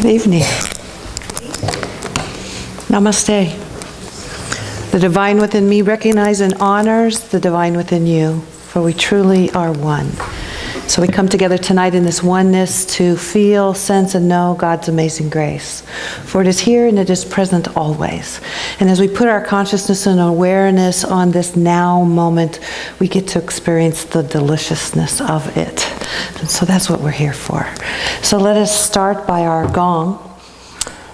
Good evening. Namaste. The divine within me recognizes and honors the divine within you, for we truly are one. So we come together tonight in this oneness to feel, sense, and know God's amazing grace. For it is here and it is present always. And as we put our consciousness and awareness on this now moment, we get to experience the deliciousness of it. And so that's what we're here for. So let us start by our gong.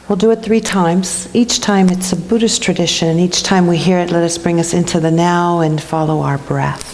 We'll do it 3 times. Each time it's a Buddhist tradition. Each time we hear it, let us bring us into the now and follow our breath.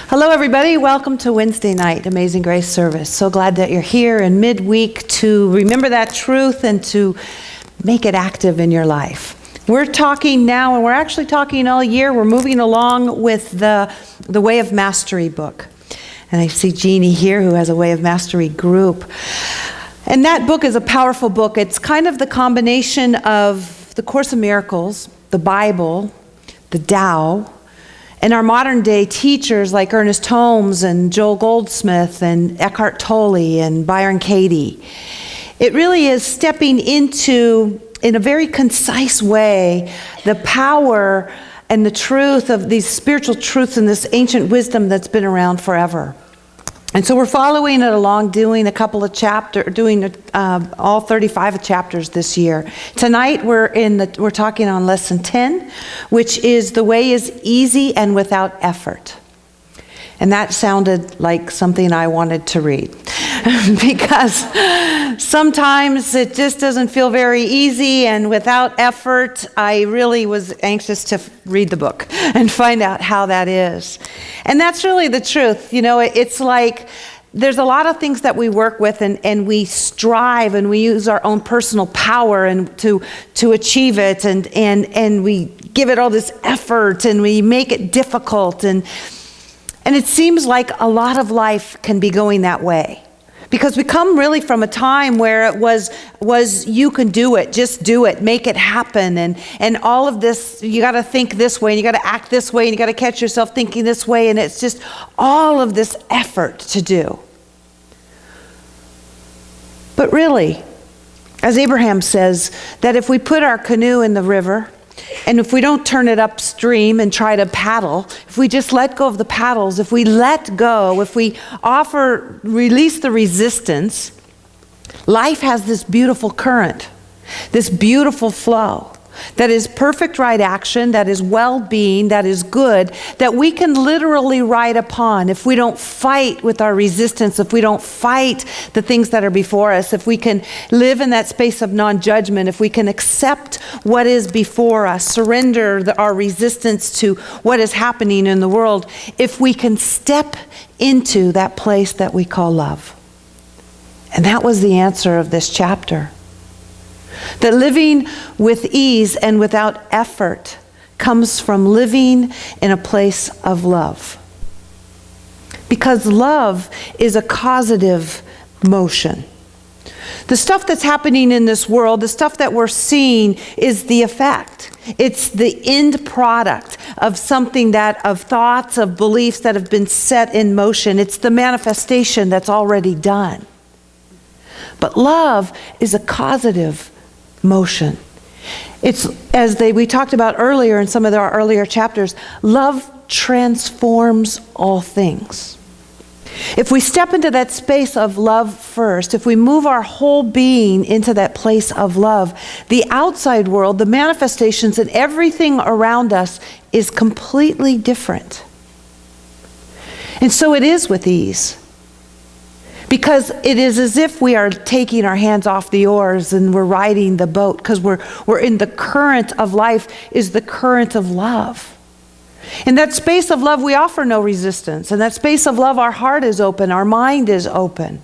Hello everybody, welcome to Wednesday night Amazing Grace service. So glad that you're here in midweek to remember that truth and to make it active in your life. We're talking now, and we're actually talking all year, we're moving along with the Way of Mastery book. And I see Jeannie here who has a Way of Mastery group. And that book is a powerful book. It's kind of the combination of the Course of Miracles, the Bible, the Tao, and our modern day teachers like Ernest Holmes and Joel Goldsmith and Eckhart Tolle and Byron Katie. It really is stepping into, in a very concise way, the power and the truth of these spiritual truths and this ancient wisdom that's been around forever. And so we're following it along, doing a couple of chapters, doing all 35 chapters this year. Tonight we're talking on lesson 10, which is the way is easy and without effort. And that sounded like something I wanted to read. Because sometimes it just doesn't feel very easy, and without effort, I really was anxious to read the book and find out how that is. And that's really the truth. You know, it's like there's a lot of things that we work with and we strive and we use our own personal power and to achieve it, and we give it all this effort and we make it difficult, and it seems like a lot of life can be going that way. Because we come really from a time where it was you can do it, just do it, make it happen, and all of this, you got to think this way, and you got to act this way, and you got to catch yourself thinking this way, and it's just all of this effort to do. But really, as Abraham says, that if we put our canoe in the river, and if we don't turn it upstream and try to paddle, if we just let go of the paddles, if we let go, if we release the resistance, life has this beautiful current, this beautiful flow that is perfect right action, that is well-being, that is good, that we can literally ride upon if we don't fight with our resistance, if we don't fight the things that are before us, if we can live in that space of non-judgment, if we can accept what is before us, surrender our resistance to what is happening in the world, if we can step into that place that we call love. And that was the answer of this chapter. That living with ease and without effort comes from living in a place of love. Because love is a causative motion. The stuff that's happening in this world, the stuff that we're seeing, is the effect. It's the end product of something of thoughts, of beliefs that have been set in motion. It's the manifestation that's already done. But love is a causative motion. It's, as we talked about earlier in some of our earlier chapters, love transforms all things. If we step into that space of love first, if we move our whole being into that place of love, the outside world, the manifestations and everything around us is completely different. And so it is with ease. Because it is as if we are taking our hands off the oars and we're riding the boat, because we're in the current of life is the current of love. In that space of love, we offer no resistance. In that space of love, our heart is open, our mind is open.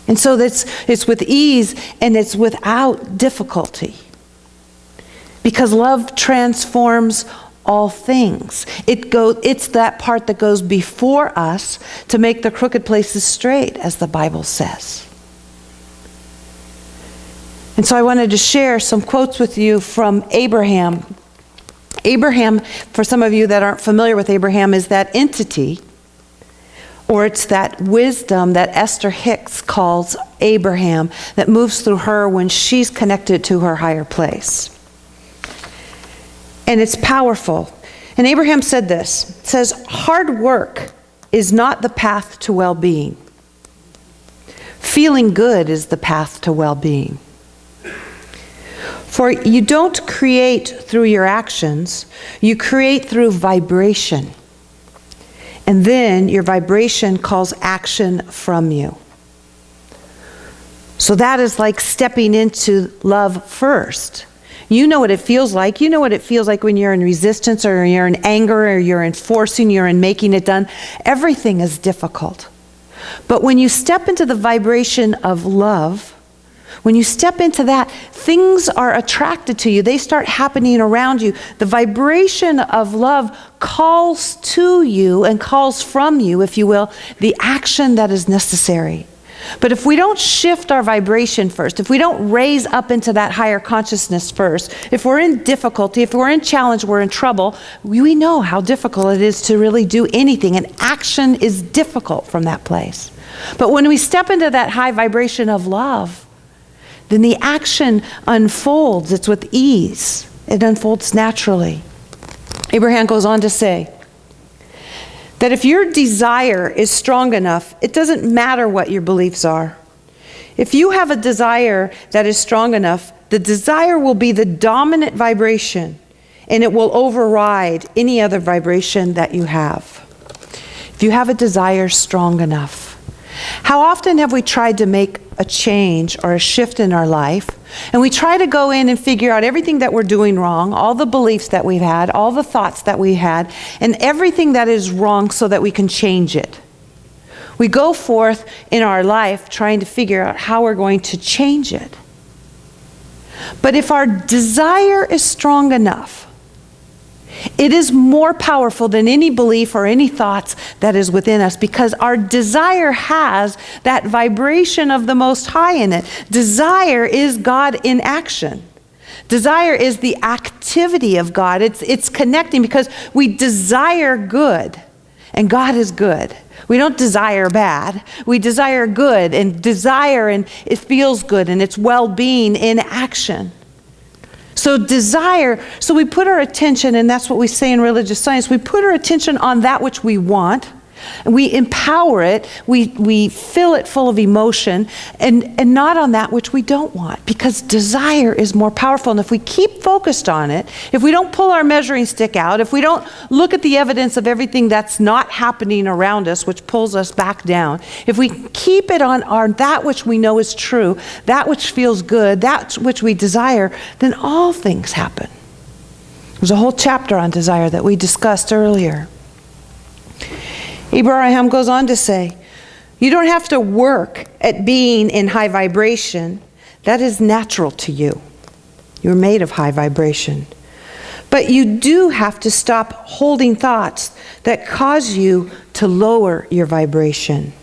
And so it's with ease and it's without difficulty. Because love transforms all things. It's that part that goes before us to make the crooked places straight, as the Bible says. And so I wanted to share some quotes with you from Abraham. Abraham, for some of you that aren't familiar with Abraham, is that entity, or it's that wisdom that Esther Hicks calls Abraham, that moves through her when she's connected to her higher place. And it's powerful. And Abraham said this, it says, hard work is not the path to well-being. Feeling good is the path to well-being. For you don't create through your actions, you create through vibration. And then your vibration calls action from you. So that is like stepping into love first. You know what it feels like. You know what it feels like when you're in resistance, or you're in anger, or you're in forcing, you're in making it done. Everything is difficult. But when you step into the vibration of love, when you step into that, things are attracted to you. They start happening around you. The vibration of love calls to you and calls from you, if you will, the action that is necessary. But if we don't shift our vibration first, if we don't raise up into that higher consciousness first, if we're in difficulty, if we're in challenge, we're in trouble, we know how difficult it is to really do anything. And action is difficult from that place. But when we step into that high vibration of love, then the action unfolds. It's with ease. It unfolds naturally. Abraham goes on to say that if your desire is strong enough, it doesn't matter what your beliefs are. If you have a desire that is strong enough, the desire will be the dominant vibration, and it will override any other vibration that you have. If you have a desire strong enough. How often have we tried to make a change or a shift in our life, and we try to go in and figure out everything that we're doing wrong, all the beliefs that we've had, all the thoughts that we had, and everything that is wrong so that we can change it. We go forth in our life trying to figure out how we're going to change it. But if our desire is strong enough, it is more powerful than any belief or any thoughts that is within us, because our desire has that vibration of the Most High in it. Desire is God in action. Desire is the activity of God. It's connecting, because we desire good, and God is good. We don't desire bad. We desire good, and desire, and it feels good, and it's well-being in action. So desire, so we put our attention, and that's what we say in religious science, we put our attention on that which we want, and we empower it, we fill it full of emotion, and not on that which we don't want, because desire is more powerful. And if we keep focused on it, if we don't pull our measuring stick out, if we don't look at the evidence of everything that's not happening around us, which pulls us back down, if we keep it on that which we know is true, that which feels good, that which we desire, then all things happen. There's a whole chapter on desire that we discussed earlier. Abraham goes on to say, you don't have to work at being in high vibration. That is natural to you. You're made of high vibration. But you do have to stop holding thoughts that cause you to lower your vibration.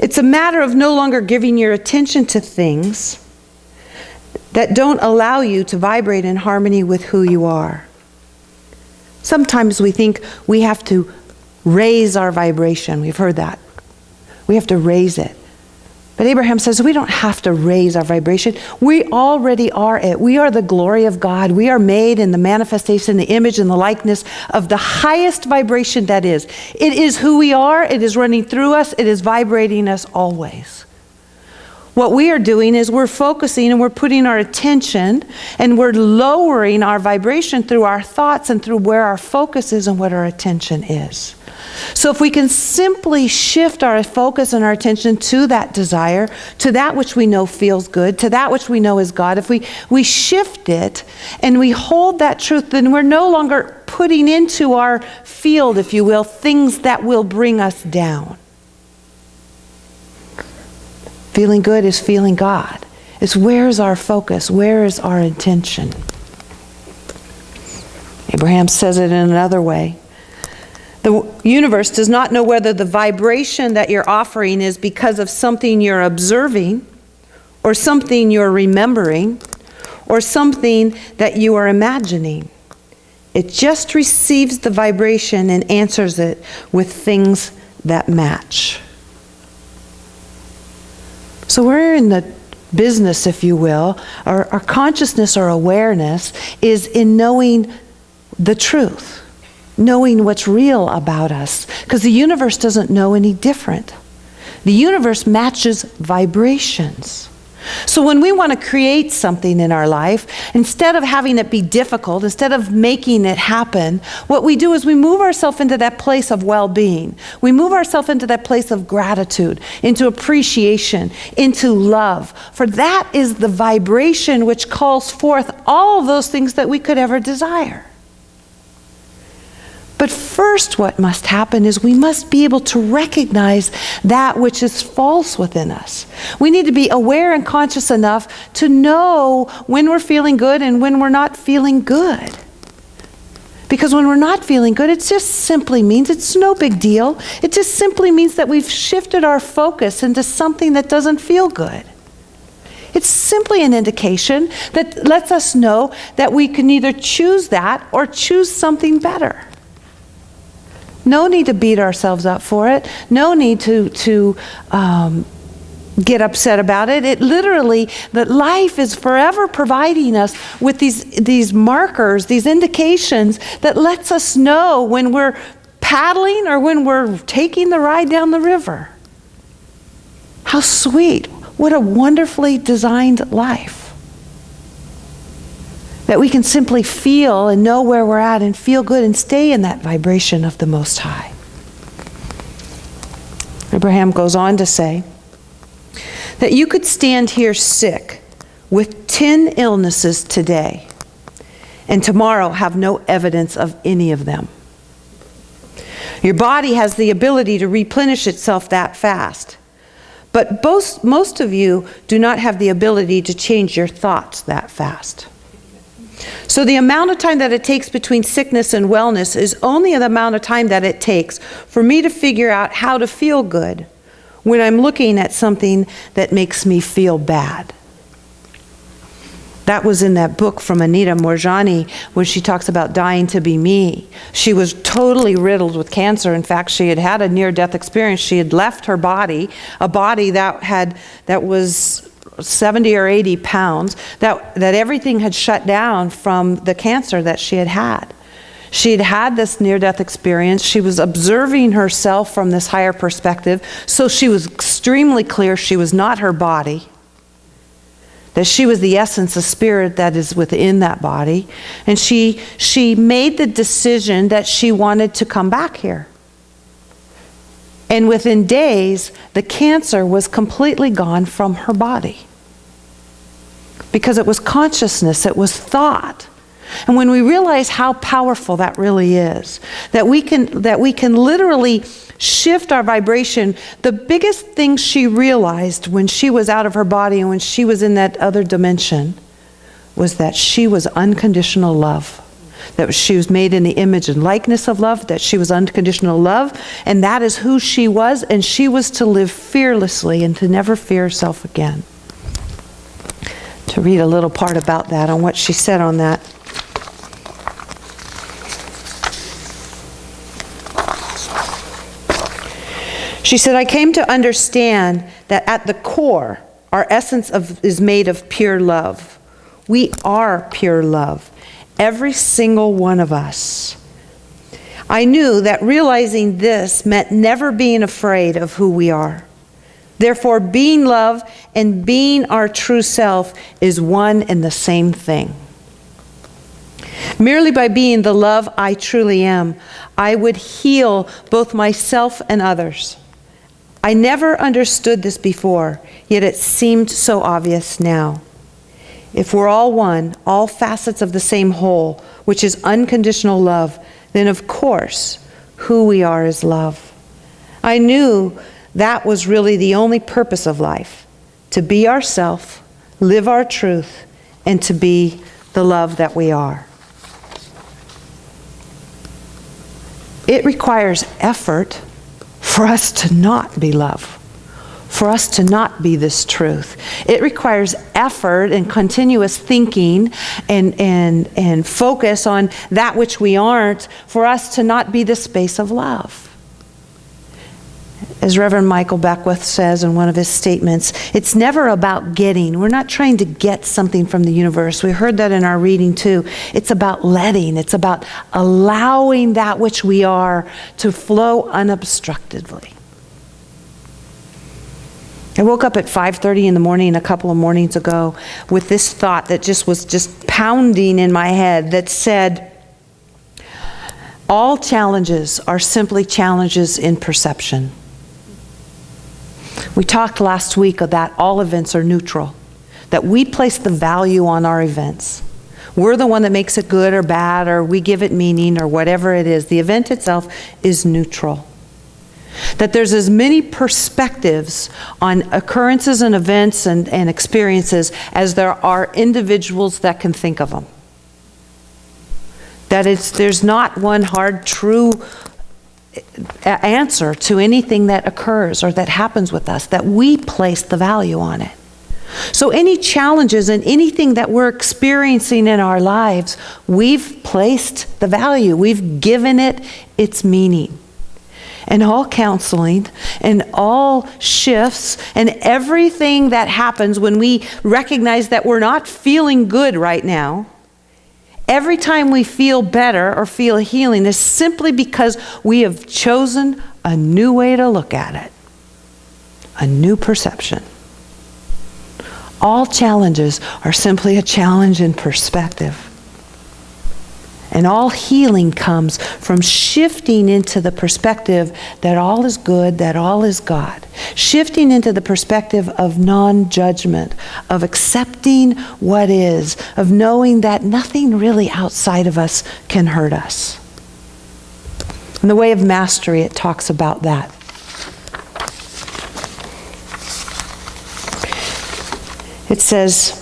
It's a matter of no longer giving your attention to things that don't allow you to vibrate in harmony with who you are. Sometimes we think we have to raise our vibration. We've heard that. We have to raise it. But Abraham says we don't have to raise our vibration. We already are it. We are the glory of God. We are made in the manifestation, the image, and the likeness of the highest vibration that is. It is who we are. It is running through us. It is vibrating us always. What we are doing is we're focusing and we're putting our attention and we're lowering our vibration through our thoughts and through where our focus is and what our attention is. So if we can simply shift our focus and our attention to that desire, to that which we know feels good, to that which we know is God, if we shift it and we hold that truth, then we're no longer putting into our field, if you will, things that will bring us down. Feeling good is feeling God. It's where is our focus? Where is our intention? Abraham says it in another way. The universe does not know whether the vibration that you're offering is because of something you're observing, or something you're remembering, or something that you are imagining. It just receives the vibration and answers it with things that match. So we're in the business, if you will, our consciousness or awareness is in knowing the truth, knowing what's real about us, because the universe doesn't know any different. The universe matches vibrations. So when we want to create something in our life, instead of having it be difficult, instead of making it happen, what we do is we move ourselves into that place of well-being. We move ourselves into that place of gratitude, into appreciation, into love. For that is the vibration which calls forth all of those things that we could ever desire. But first what must happen is we must be able to recognize that which is false within us. We need to be aware and conscious enough to know when we're feeling good and when we're not feeling good. Because when we're not feeling good, it just simply means it's no big deal. It just simply means that we've shifted our focus into something that doesn't feel good. It's simply an indication that lets us know that we can either choose that or choose something better. No need to beat ourselves up for it. No need to get upset about it. It literally, that life is forever providing us with these markers, these indications that lets us know when we're paddling or when we're taking the ride down the river. How sweet. What a wonderfully designed life. That we can simply feel and know where we're at and feel good and stay in that vibration of the Most High. Abraham goes on to say that you could stand here sick with 10 illnesses today and tomorrow have no evidence of any of them. Your body has the ability to replenish itself that fast. But most of you do not have the ability to change your thoughts that fast. So the amount of time that it takes between sickness and wellness is only the amount of time that it takes for me to figure out how to feel good when I'm looking at something that makes me feel bad. That was in that book from Anita Moorjani where she talks about dying to be me. She was totally riddled with cancer. In fact, she had had a near-death experience. She had left her body, a body that was 70 or 80 pounds, that everything had shut down from the cancer that she had had. She had had this near-death experience. She was observing herself from this higher perspective, so she was extremely clear she was not her body, that she was the essence of spirit that is within that body. And she made the decision that she wanted to come back here. And within days, the cancer was completely gone from her body. Because it was consciousness, it was thought. And when we realize how powerful that really is, that we can literally shift our vibration, the biggest thing she realized when she was out of her body and when she was in that other dimension was that she was unconditional love. That she was made in the image and likeness of love, that she was unconditional love, and that is who she was, and she was to live fearlessly and to never fear herself again. To read a little part about that, on what she said on that. She said, I came to understand that at the core, our essence is made of pure love. We are pure love. Every single one of us. I knew that realizing this meant never being afraid of who we are. Therefore, being love and being our true self is one and the same thing. Merely by being the love I truly am, I would heal both myself and others. I never understood this before, yet it seemed so obvious now. If we're all one, all facets of the same whole, which is unconditional love, then of course, who we are is love. I knew that was really the only purpose of life, to be ourself, live our truth, and to be the love that we are. It requires effort for us to not be love, for us to not be this truth. It requires effort and continuous thinking and focus on that which we aren't, for us to not be the space of love. As Reverend Michael Beckwith says in one of his statements, it's never about getting. We're not trying to get something from the universe. We heard that in our reading too. It's about letting. It's about allowing that which we are to flow unobstructedly. I woke up at 5:30 in the morning a couple of mornings ago with this thought that was just pounding in my head that said, all challenges are simply challenges in perception. We talked last week that all events are neutral, that we place the value on our events. We're the one that makes it good or bad, or we give it meaning, or whatever it is. The event itself is neutral. That there's as many perspectives on occurrences and events and experiences as there are individuals that can think of them. That there's not one hard, true answer to anything that occurs or that happens with us, that we place the value on it. So any challenges and anything that we're experiencing in our lives, we've placed the value, we've given it its meaning. And all counseling and all shifts and everything that happens when we recognize that we're not feeling good right now, every time we feel better or feel healing is simply because we have chosen a new way to look at it, a new perception. All challenges are simply a challenge in perspective. And all healing comes from shifting into the perspective that all is good, that all is God. Shifting into the perspective of non-judgment, of accepting what is, of knowing that nothing really outside of us can hurt us. In the Way of Mastery, it talks about that. It says,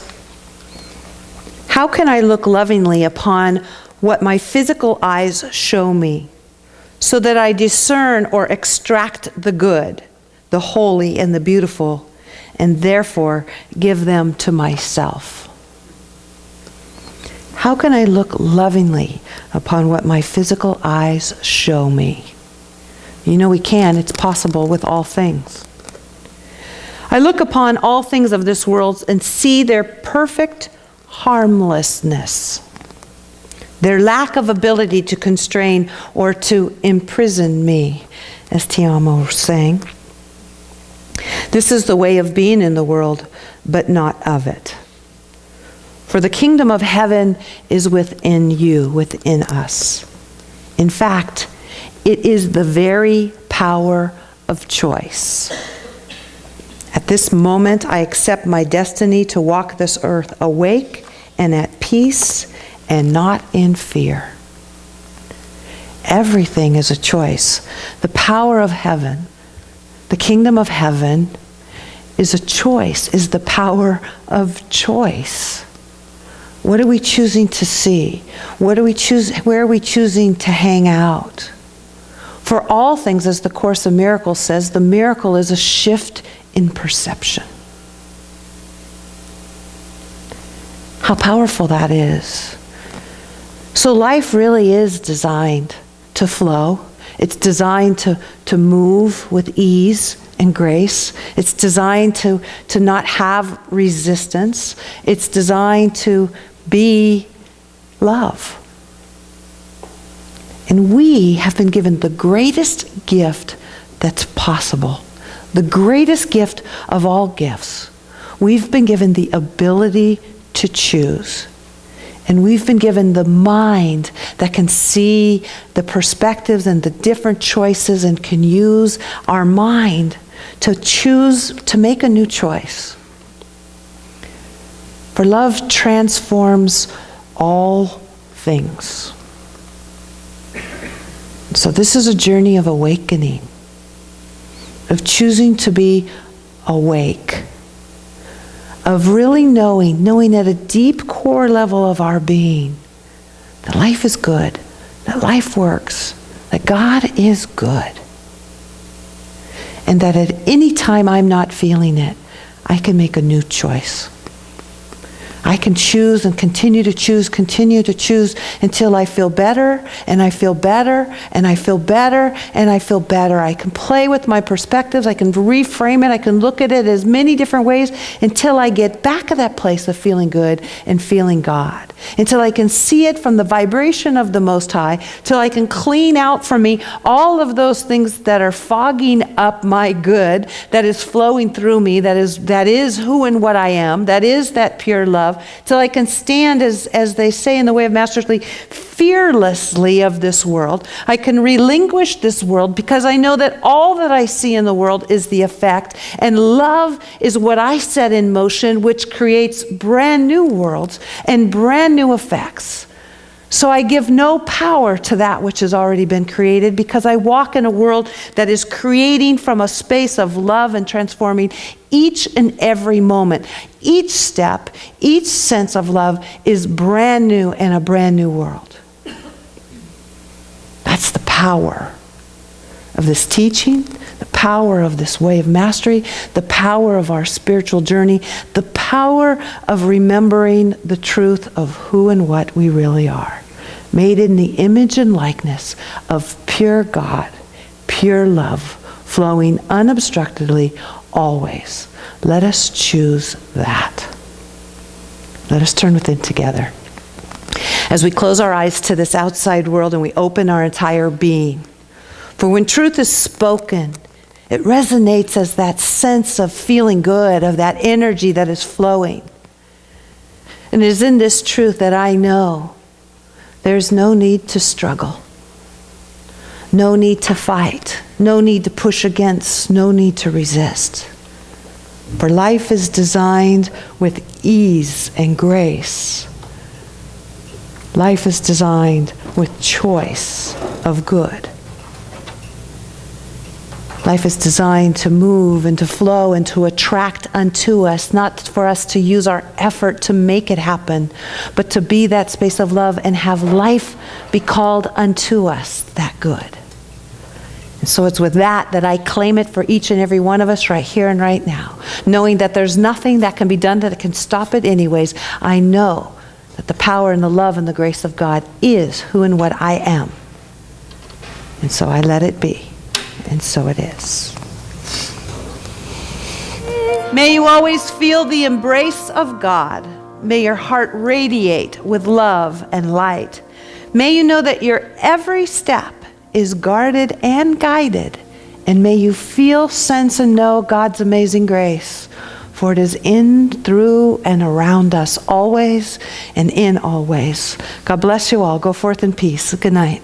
"How can I look lovingly upon what my physical eyes show me, so that I discern or extract the good, the holy, and the beautiful, and therefore give them to myself?" How can I look lovingly upon what my physical eyes show me? You know we can. It's possible with all things. I look upon all things of this world and see their perfect harmlessness, their lack of ability to constrain or to imprison me, as Tiamo sang. This is the way of being in the world, but not of it. For the kingdom of heaven is within you, within us. In fact, it is the very power of choice. At this moment, I accept my destiny to walk this earth awake and at peace and not in fear. Everything is a choice. The power of heaven, the kingdom of heaven, is a choice, is the power of choice. What are we choosing to see? Where are we choosing to hang out? For all things, as the Course of Miracles says, the miracle is a shift in perception. How powerful that is. So life really is designed to flow. It's designed to move with ease and grace. It's designed to not have resistance. It's designed to be love. And we have been given the greatest gift that's possible, The greatest gift of all gifts. We've been given the ability to choose. And we've been given the mind that can see the perspectives and the different choices and can use our mind to choose to make a new choice. For love transforms all things. So this is a journey of awakening, of choosing to be awake, of really knowing at a deep core level of our being that life is good, that life works, that God is good. And that at any time I'm not feeling it, I can make a new choice. I can choose and continue to choose until I feel better, and I feel better, and I feel better, and I feel better. I can play with my perspectives, I can reframe it, I can look at it as many different ways until I get back to that place of feeling good and feeling God. Until I can see it from the vibration of the Most High, till I can clean out from me all of those things that are fogging up my good, that is flowing through me, that is who and what I am, that is that pure love, till I can stand, as they say in the way of Master Lee, fearlessly of this world. I can relinquish this world because I know that all that I see in the world is the effect, and love is what I set in motion, which creates brand new worlds and brand new effects. So I give no power to that which has already been created, because I walk in a world that is creating from a space of love and transforming each and every moment. Each step, each sense of love is brand new and a brand new world. That's the power of this teaching, the power of this way of mastery, the power of our spiritual journey, the power of remembering the truth of who and what we really are. Made in the image and likeness of pure God, pure love, flowing unobstructedly always. Let us choose that. Let us turn within together. As we close our eyes to this outside world and we open our entire being. For when truth is spoken, it resonates as that sense of feeling good, of that energy that is flowing. And it is in this truth that I know there's no need to struggle, no need to fight, no need to push against, no need to resist. For life is designed with ease and grace. Life is designed with choice of good. Life is designed to move and to flow and to attract unto us, not for us to use our effort to make it happen, but to be that space of love and have life be called unto us that good. And so it's with that I claim it for each and every one of us right here and right now. Knowing that there's nothing that can be done that can stop it anyways, I know that the power and the love and the grace of God is who and what I am. And so I let it be. And so it is. May you always feel the embrace of God. May your heart radiate with love and light. May you know that your every step is guarded and guided. And may you feel, sense, and know God's amazing grace. For it is in, through, and around us always and in all ways. God bless you all. Go forth in peace. Good night.